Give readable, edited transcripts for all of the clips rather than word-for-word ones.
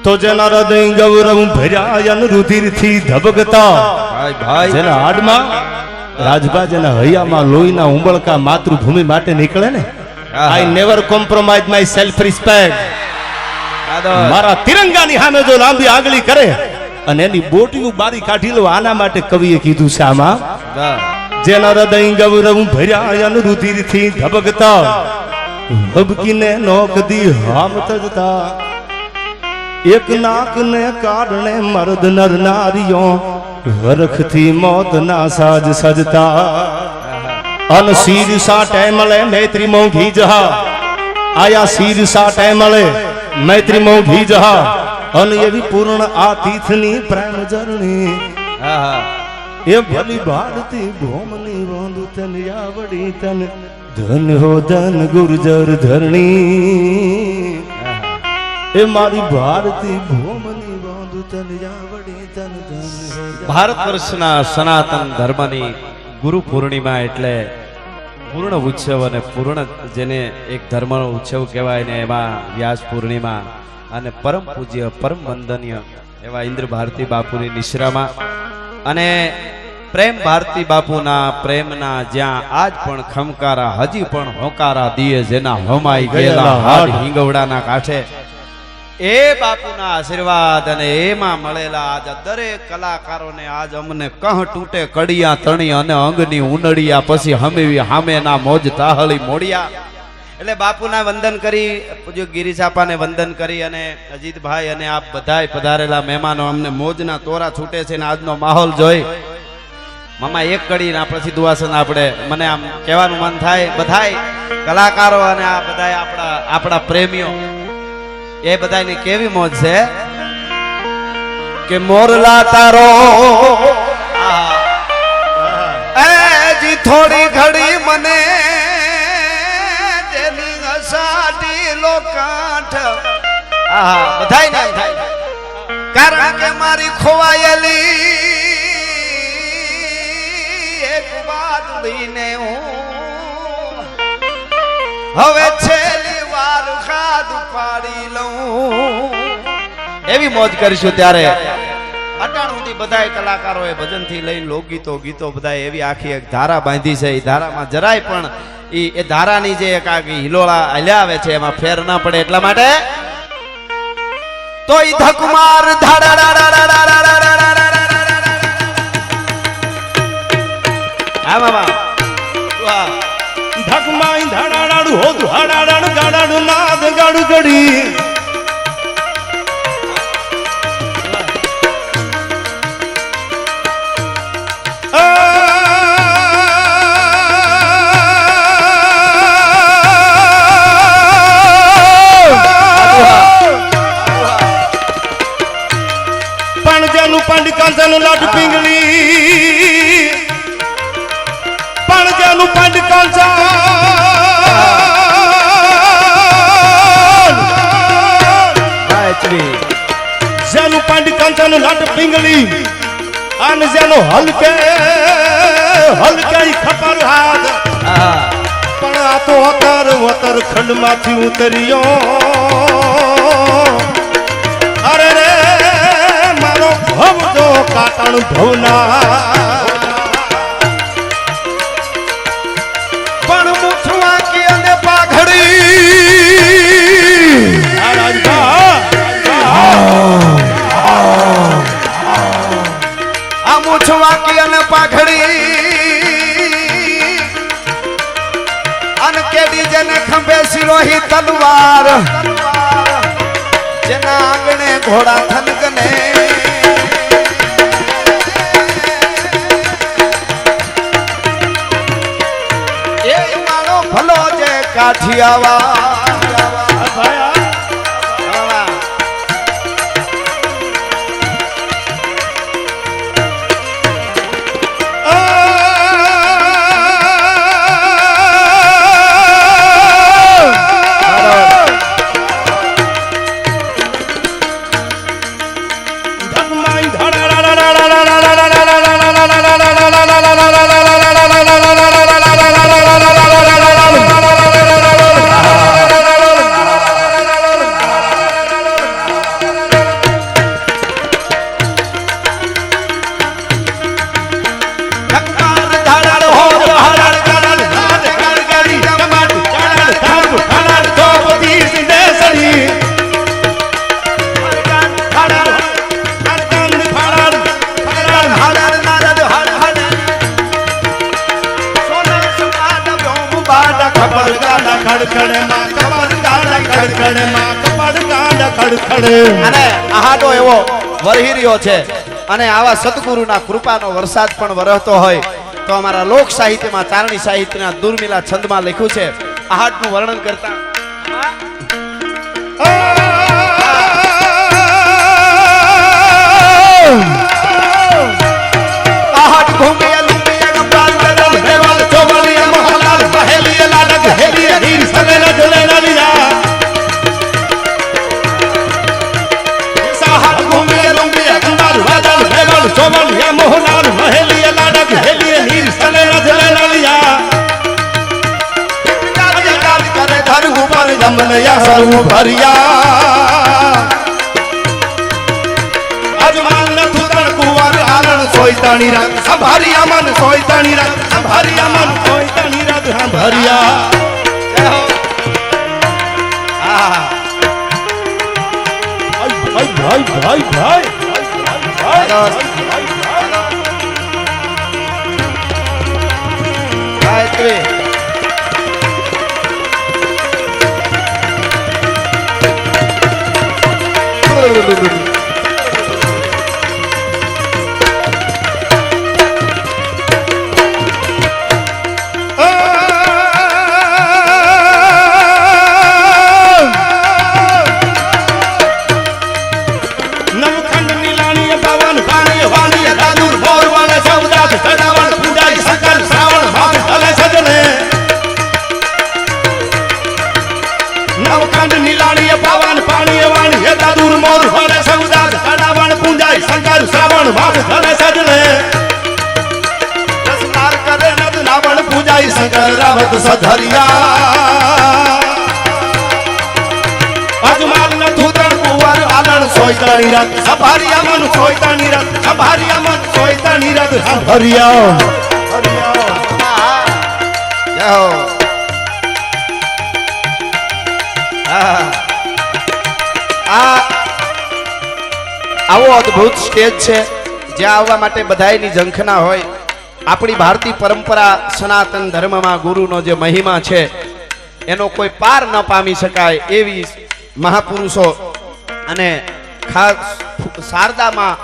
તો જેના હૃદય ગૌરવ ભર્યા રુધિરથી ધબકતા જેના હાડમાં રાજભા જેના હૈયામાં લોહીના ઉંબળકા માતૃભૂમિ માટે નીકળે ને, I never compromise my self respect. મારા તિરંગાની સામે જો લાંબી આગળી કરે અને એની બોટીયું બારી કાઢી લો, આના માટે કવિએ કીધું છે આમાં, જેના હૃદય ગૌરવ ભર્યા રુધિરથી ધબકતા હબકીને નોકદી હામ તજતા એક નાક ને કારણે મર્દ નર નારીઓ હરખથી મોત ના સાજ સજતા અન શીર સાટે મળે મૈત્રી મોંઘી જહા આયા શીર સાટે મળે મૈત્રી મોંઘી જહા અન એવી પૂર્ણ આતિથની પ્રેમ જરણી એ ભલી ભારતી ભોમની રોંદુ તન આવડી તન ધન હો ધન ગુર્જર ધરણી એ મારી ભારતી ભોમની રોંદુ તન આવડી તન ધન. ભારત વર્ષના સનાતન ધર્મની ગુરુ પૂર્ણિમા એટલે પૂર્ણ ઉત્સવ, અને પૂર્ણ જેને એક ધર્મનો ઉત્સવ કહેવાય ને એમાં વ્યાસ પૂર્ણિમા અને પરમ પૂજ્ય પરમ વંદનીય એવા ઇન્દ્ર ભારતી બાપુની નિશ્રામાં અને પ્રેમ ભારતી બાપુના પ્રેમના જ્યાં આજ પણ ખમકારા હજી પણ હોકારા દીએ જેના હોમાઈ ગયેલા હાડ હિંગવડાના કાંઠે એ બાપુના આશીર્વાદ અને એમાં મળેલા આજ દરેક કલાકારોને આજ અમને કહ તૂટે કડિયા તણી અને અંગની ઉનડિયા પછી હમેવી હામેના મોજ તાહળી મોડિયા. એટલે બાપુના વંદન કરી, પૂજ્ય ગિરીશાપાને વંદન કરી અને અજીતભાઈ અને આપ બધાય પધારેલા મહેમાનો અમને મોજના તોરા છૂટે છે. ને આજનો માહોલ જોઈ મામા એક કડીને પછી દુઆસન આપણે મને આમ કહેવાનું મન થાય, બધાય કલાકારો અને આ બધાય આપણા પ્રેમીઓ એ બધાની કેવી મોજ છે કે મોરલા તારો જી થોડી ઘડી મને તેની અસાટી લોકાંઠ બધાય ને થાય, કારણ કે મારી ખોવાયેલી એક વાત લઈને હું હવે છેલ્લી વાર ખાદ પાડી લઉં એવી મોજ કરીશું. ત્યારે અટાણુંથી બધાય કલાકારોએ ભજનથી લઈને લોકગીતો ગીતો બધાય એવી આખી એક ધારા બાંધી છે. એ ધારામાં જરાય પણ એ ધારાની જે એક આખી હિલોળા હલ્યા આવે છે એમાં ફેર ના પડે એટલા માટે તો ઈ ધકમાર હા મામા ધકમાઈ ધાડાડાડુ હો ધાડાડાડુ ગાડાડુ નાદ ગાડુ ગડી પણજાનું પંડ કાંજાનું લાડ પિંગલી પણજાનું પંડ કાંજા જેનું પંડ કાંજાનું લાડ પિંગલી અને જેનો હલકે ખબર હાથ પણ આ તો વતર ખંડમાંથી ઉતર્યો. અરે રે મારો ભવજો કાટણ ભવના પણ મુઠવાકી અને પાઘડી આ મુઠવાકી અને પાઘડી અને કેડી જેને ખંભે સિરોહી તલવાર જેના આંગણે ઘોડા થનગને એ મારો ભલો જે કાઠિયાવા ખડે અને આહાડો એવો વરહી રહ્યો છે અને આવા સદગુરુના કૃપાનો વરસાદ પણ વરસતો હોય તો અમારા લોક સાહિત્યમાં ચારણી સાહિત્યના દુર્મિલા છંદમાં લખ્યું છે આહાડનું વર્ણન કરતા આહાડ ઘૂમે લુંબિયા ગંબાલ ગરમ રેવાલ ચોબલિયા મોહલાલ પહેલિયા લાડક હેલિયા ધીર સલેલા જલેલા લીલા આહાડ ઘૂમે લુંબિયા ગંબાલ વાદળ રેવાલ ચોબલિયા મોહલાલ પહેલિયા લાડક હેલિયા ધીર સલેલા જલેલા લીલા કરે ધર ઉપર જમનયા સર્વ ભરિયા અજમાન નથુતણ કુંવર આરણ સોયતાણી રાત સંભારિયા મન સોયતાણી રાત સંભારિયા મન સોયતાણી રાત સંભારિયા જય હો આ ભાઈ ભાઈ ભાઈ ગાયત્રી નવખંડ નીલાણી પાવન પાણી વાણી દાદુર મોર વાલે સૌદાત સદાવન પૂજાઈ શંકર શ્રાવણ ભાગ ભલે સજને નવખંડ નીલાણી પાવન પાણી વાણી દાદુર મોર વાલે સૌદાત સદાવન પૂજાઈ શંકર શ્રાવણ ભાગ ભલે સજને દસનાર કરે નદ રાવણ પૂજાઈ શંકર રાવત સધરિયા અજમાલ નથુતણ કુંવર આલણ સોયતાણી રાત સંભારિયા મન સોયતાણી રાત સંભારિયા મન સોયતાણી રાત સંભારિયા જય હો આવો અદ્ભુત સ્ટેજ છે જ્યાં આવવા માટે બધાયની ઝંખના હોય આપણી ભારતીય પરંપરા સનાતન ધર્મમાં ગુરુનો જે મહિમા છે એનો કોઈ પાર ન પામી શકાય એવી મહાપુરુષો અને ખાસ શારદામાં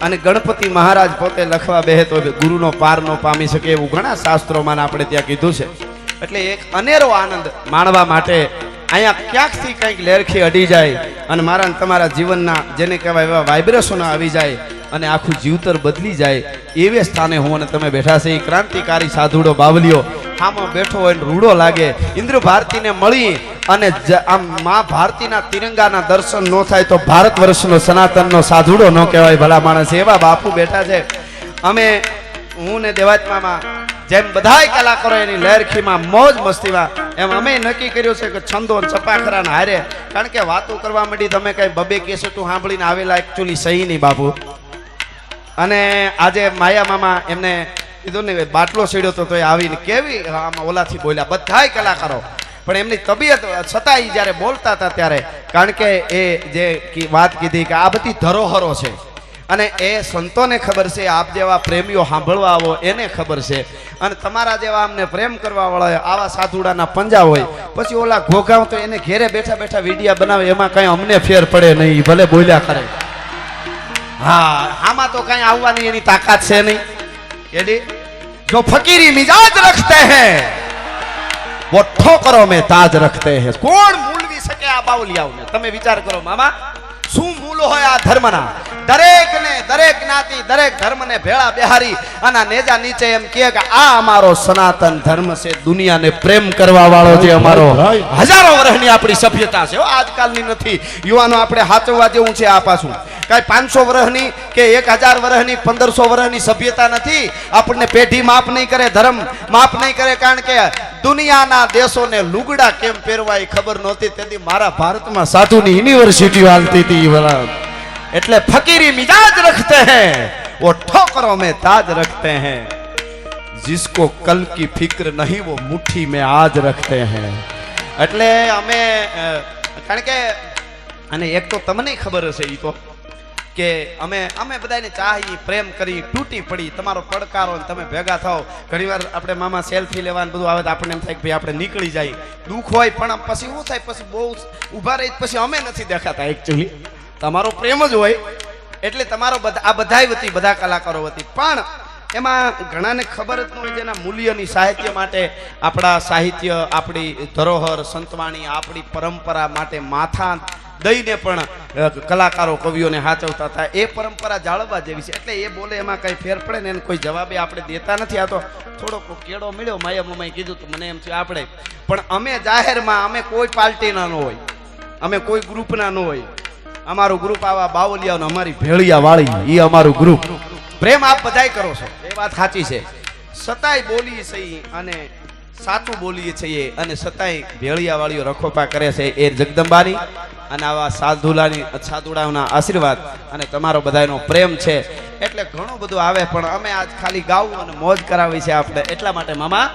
અને ગણપતિ મહારાજ પોતે લખવા બેહે તો ગુરુનો પાર ન પામી શકે એવું ઘણા શાસ્ત્રોમાં આપણે ત્યાં કીધું છે એટલે એક અનેરો આનંદ માણવા માટે અહીંયા ક્યાંકથી કંઈક લેરખી અડી જાય અને મારા અને તમારા જીવનના જેને કહેવાય એવા વાઇબ્રેશનો આવી જાય અને આખું જીવતર બદલી જાય એવે સ્થાને હું અને તમે બેઠા છે એ ક્રાંતિકારી સાધુડો બાવલિયો આમાં બેઠો હોય ને રૂડો લાગે ઇન્દ્ર ભારતીને મળી અને આમ મા ભારતીના તિરંગાના દર્શન ન થાય તો ભારત વર્ષનો સનાતનનો સાધુડો ન કહેવાય ભલા માણસ એવા બાપુ બેઠા છે અમે હું ને દેવાત્મામાં જેમ બધાય કલાકારો એની લહેરખીમાં મોજ મસ્તીમાં એમ અમે નક્કી કર્યું છે કે છંદો ચપાખરા ને હારે કારણ કે વાતો કરવા માંડી તમે કઈ બબે કેસેટું સાંભળીને આવેલા એકચ્યુઅલી સહી નહીં બાપુ અને આજે માયા મામા એમને કીધું ને બાટલો સીડ્યો તો એ આવીને કેવી આમાં ઓલાથી બોલ્યા બધાય કલાકારો પણ એમની તબિયત છતાં એ જ્યારે બોલતા હતા ત્યારે કારણ કે એ જે વાત કીધી કે આ બધી ધરોહરો છે અને એ સંતોને ખબર છે આપ જેવા પ્રેમીઓ સાંભળવા આવો એને ખબર છે અને તમારા જેવા અમને પ્રેમ કરવા વાળા આવા સાધુડાના પંજા હોય પછી ઓલા ઘોઘાવ તો એને ઘેરે બેઠા બેઠા વિડિયા બનાવે એમાં કઈ અમને ફેર પડે નહીં ભલે બોલ્યા કરે હા આમાં તો કઈ આવવાની એની તાકાત છે નહીં એડી જો ફકીરી મિજાજ રખતે હૈ वो ठोकरों में ताज रखते हैं કોણ મૂલવી શકે આ બાવલિયાઓને તમે વિચાર કરો મામા શું મૂલો હોય આ ધર્મના દરેક જ્ઞાતિ દરેક ધર્મને ભેળા બેહારી અને નેજા નીચે એમ કહે કે આ અમારો સનાતન ધર્મ છે દુનિયાને પ્રેમ કરવા વાળો જે અમારો હજારો વર્ષની આપણી સભ્યતા છે આજકાલની નથી યુવાનો આપણે હાચવવા જેવું છે આ પાછું કઈ 500 વર્ષની કે 1000 વર્ષની 1500 વર્ષની સભ્યતા નથી આપણને પેઢી માફ નહીં કરે ધર્મ માફ નહીં કરે કારણ કે દુનિયાના દેશોને લુગડા કેમ પહેરવા એ ખબર નહોતી તેથી મારા ભારતમાં સાધુની યુનિવર્સિટી હાલતી હતી એટલે ફકીરી મિજાજ રખતે हैं वो ठोकरों में ताज रखते हैं जिसको कल की फिक्र नहीं वो मुट्ठी में आज रखते हैं એટલે અમે કારણ કે અને એક તો તમને ખબર હશે ઈ તો કે અમે બધાને ચાહી પ્રેમ કરી તૂટી પડી તમારો પડકારો ને તમે ભેગા થાઓ. ઘણીવાર આપણે મામા સેલ્ફી લેવાનું બધું આવે તો આપણને એમ થાય કે ભાઈ આપણે નીકળી જાય, દુઃખ હોય, પણ પછી શું થાય, પછી બહુ ઊભા રહી પછી અમે નથી દેખાતા. એકચ્યુઅલી તમારો પ્રેમ જ હોય એટલે તમારો આ બધાય વતી, બધા કલાકારો વતી. પણ એમાં ઘણાને ખબર જ ન હોય જેના મૂલ્યની સાહિત્ય માટે, આપણા સાહિત્ય, આપણી ધરોહર સંતવાણી, આપણી પરંપરા માટે માથા દઈને પણ કલાકારો કવિઓને સાચવતા હતા. એ પરંપરા જાળવવા જેવી છે. એટલે એ બોલે એમાં કઈ ફેર પડે ને એને કોઈ જવાબે આપણે દેતા નથી. આ તો થોડોક કેળો મળ્યો, માયા મમ્માએ કીધું તો મને એમ થયું આપણે. પણ અમે જાહેરમાં, અમે કોઈ પાર્ટીના ન હોય, અમે કોઈ ગ્રુપના ન હોય. અમારું ગ્રુપ આવા બાવલિયાનો, અમારી ભેળિયા વાળી, એ અમારું ગ્રુપ. પ્રેમ આપ બધાય કરો છો, એ વાત સાચી છે. સતાય બોલીએ છીએ અને સાચું બોલીએ છીએ, અને સતાય ભેળિયા વાળીઓ રખોપા કરે છે. એ જગદંબાની અને આવા સાધુડાઓના આશીર્વાદ અને તમારો બધાનો પ્રેમ છે. એટલે ઘણું બધું આવે, પણ અમે આજ ખાલી ગાવું અને મોજ કરાવી છે આપણે. એટલા માટે મામા